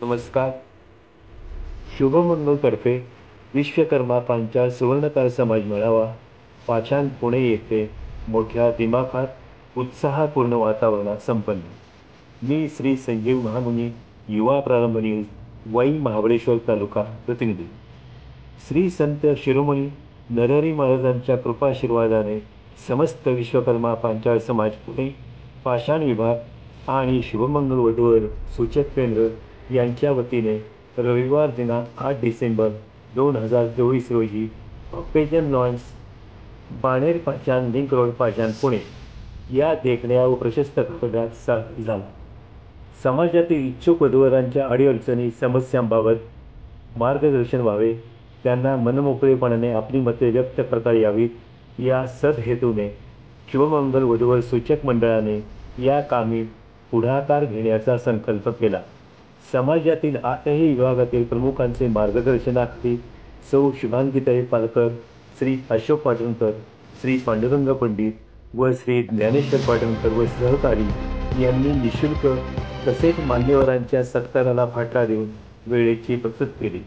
नमस्कार. शुभमंगलतर्फे विश्वकर्मा पांचाळ सुवर्णकार समाज मेळावा पाषाण पुणे येथे मोठ्या दिमाखात उत्साहपूर्ण वातावरणात संपन्न. मी श्री संजीव महामुनी, युवा प्रारंभ न्यूज, वाई महाबळेश्वर तालुका प्रतिनिधी. श्री संत शिरोमणी नरहरी महाराजांच्या कृपाशीर्वादाने समस्त विश्वकर्मा पांचाळ समाज पुणे, पाषाण विभाग आणि शुभमंगल वधूवर सूचक केंद्र यांच्या वतीने रविवार दिनांक 8 डिसेंबर 2024 रोजी ऑक्टेजन लॉन्स, बाणेर पाषाण लिंक रोड, पाषाण पुणे या देखण्या व प्रशस्त कपड्यात साजरा झाला. समाजातील इच्छुक वधूवरांच्या अडीअडचणी समस्यांबाबत मार्गदर्शन व्हावे, त्यांना मनमोकळेपणाने आपली मते व्यक्त करता यावीत या सदहेतूने शुभमंगल वधूवर सूचक मंडळाने या कामी पुढाकार घेण्याचा संकल्प केला. समाजातील 8ही विभागातील प्रमुखांचे मार्गदर्शनाखाली सौ शुभांगीताई पालकर, श्री अशोक पाटणकर, श्री पांडुरंग पंडित व श्री ज्ञानेश्वर पाटणकर व सहकारी यांनी निशुल्क तसेच मान्यवरांच्या सत्काराला फाटा देऊन वेळेची बचत केली.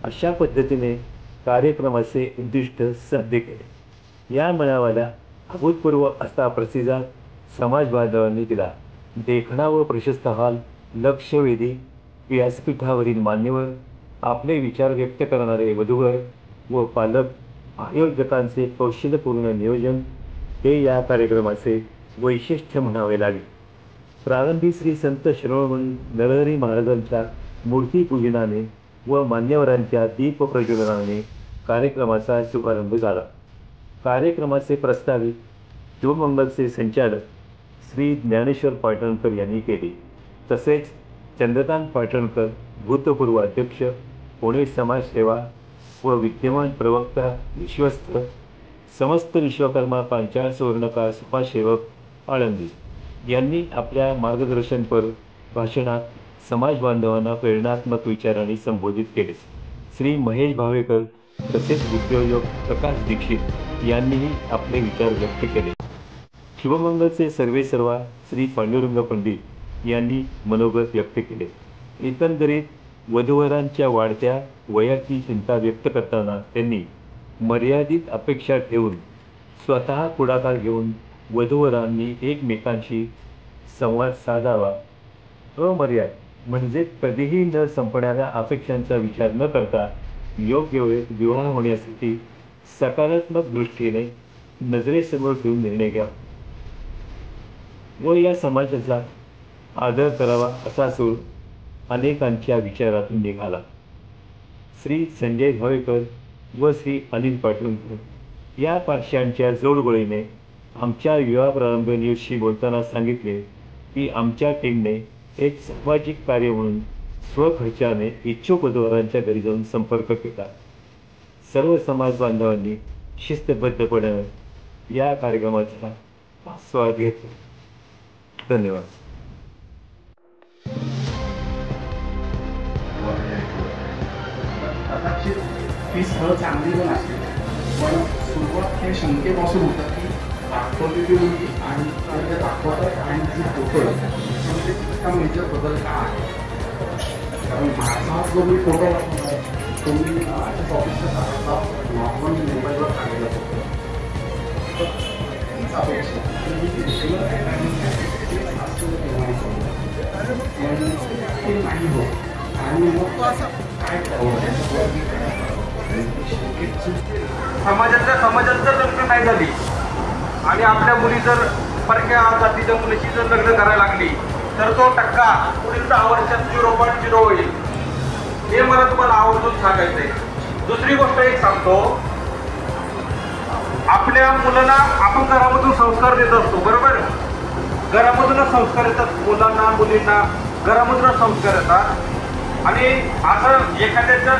अशा पद्धतीने कार्यक्रमाचे उद्दिष्ट साध्य केले. या मेळाव्याला अभूतपूर्व असा प्रतिसाद समाज बांधवांनी दिला. देखणा व प्रशस्त हॉल, लक्षवेधी, व्यासपीठावरील मान्यवर, आपले विचार व्यक्त करणारे वधूवर व पालक, आयोजकांचे कौशल्यपूर्ण नियोजन हे या कार्यक्रमाचे वैशिष्ट्य म्हणावे लागेल. प्रारंभी श्री संत शिरोमणी नरहरी महाराजांच्या मूर्तीपूजनाने व मान्यवरांच्या दीप प्रज्वलनाने कार्यक्रमाचा शुभारंभ झाला. कार्यक्रमाचे प्रस्तावित शुभमंगलचे संचालक श्री ज्ञानेश्वर पाटणकर यांनी केले. तसेच चंद्रकांत पाटणकर, भूतपूर्व अध्यक्ष, पुणे समाजसेवा व विद्यमान प्रवक्ता, विश्वस्त, समस्त विश्वकर्मा पांचाळ सुवर्णकार समाजसेवक, आळंदी यांनी आपल्या मार्गदर्शनपर भाषणात समाज बांधवांना प्रेरणात्मक विचारांनी संबोधित केले. श्री महेश भावेकर तसेच उद्योजक प्रकाश दीक्षित यांनीही आपले विचार व्यक्त केले. शुभमंगलचे सर्वेसर्वा श्री पांडुरंग पंडित यांनी मनोगत व्यक्त केले. एकंदरीत वधूवरांच्या वाढत्या वयाची चिंता व्यक्त करताना त्यांनी मर्यादित अपेक्षा ठेवून स्वतः पुढाकार घेऊन वधूवरांनी एकमेकांशी संवाद साधावा, अमर्याद म्हणजे कधीही न संपणाऱ्या अपेक्षांचा विचार न करता योग्य वेळेत विवाह होण्यासाठी सकारात्मक दृष्टीने नजरेसमोर ठेवून निर्णय घ्यावा व या समाजाचा आदर करावा असा सूर अनेकांच्या विचारातून निघाला. श्री संजय भावेकर व श्री अनिल पाटणकर या पार्श्यांच्या जोडगोळीने आमच्या युवा प्रारंभ न्यूजशी बोलताना सांगितले की आमच्या टीमने एक सामाजिक कार्य म्हणून स्वखर्चाने इच्छुक वधूवरांच्या घरी जाऊन संपर्क केला. सर्व समाज बांधवांनी शिस्तबद्धपणे या कार्यक्रमाचा आस्वाद घेतला. धन्यवाद. ही स्थळ चांगली पण असते, पण सुरुवात हे शंकेपासून होतं की दाखवलेली मुलगी आणि त्या दाखवतात आणि जी फोटो म्हणजे इतका मेजर बदल का आहे. कारण माझा जो मी फोटो तो मी माझ्याच ऑफिसला नॉर्मल मोबाईलवर काढलेला फोटो तीच अपेक्षा नाही होत. आणि मग काय समाजात जर लग्न नाही झाली आणि आपल्या मुली जर परक्या जातीच्या मुलीची जर लग्न करायला लागली तर तो टक्का पुढील 10 वर्षात 0.0 होईल. हे मला तुम्हाला आवर्जून सांगायचं आहे. दुसरी गोष्ट एक सांगतो, आपल्या मुलांना आपण घरामधून संस्कार देत असतो, बरोबर. घरामधूनच संस्कार येतात मुलांना, मुलींना घरामधूनच संस्कार येतात. आणि असं एखाद्याच्या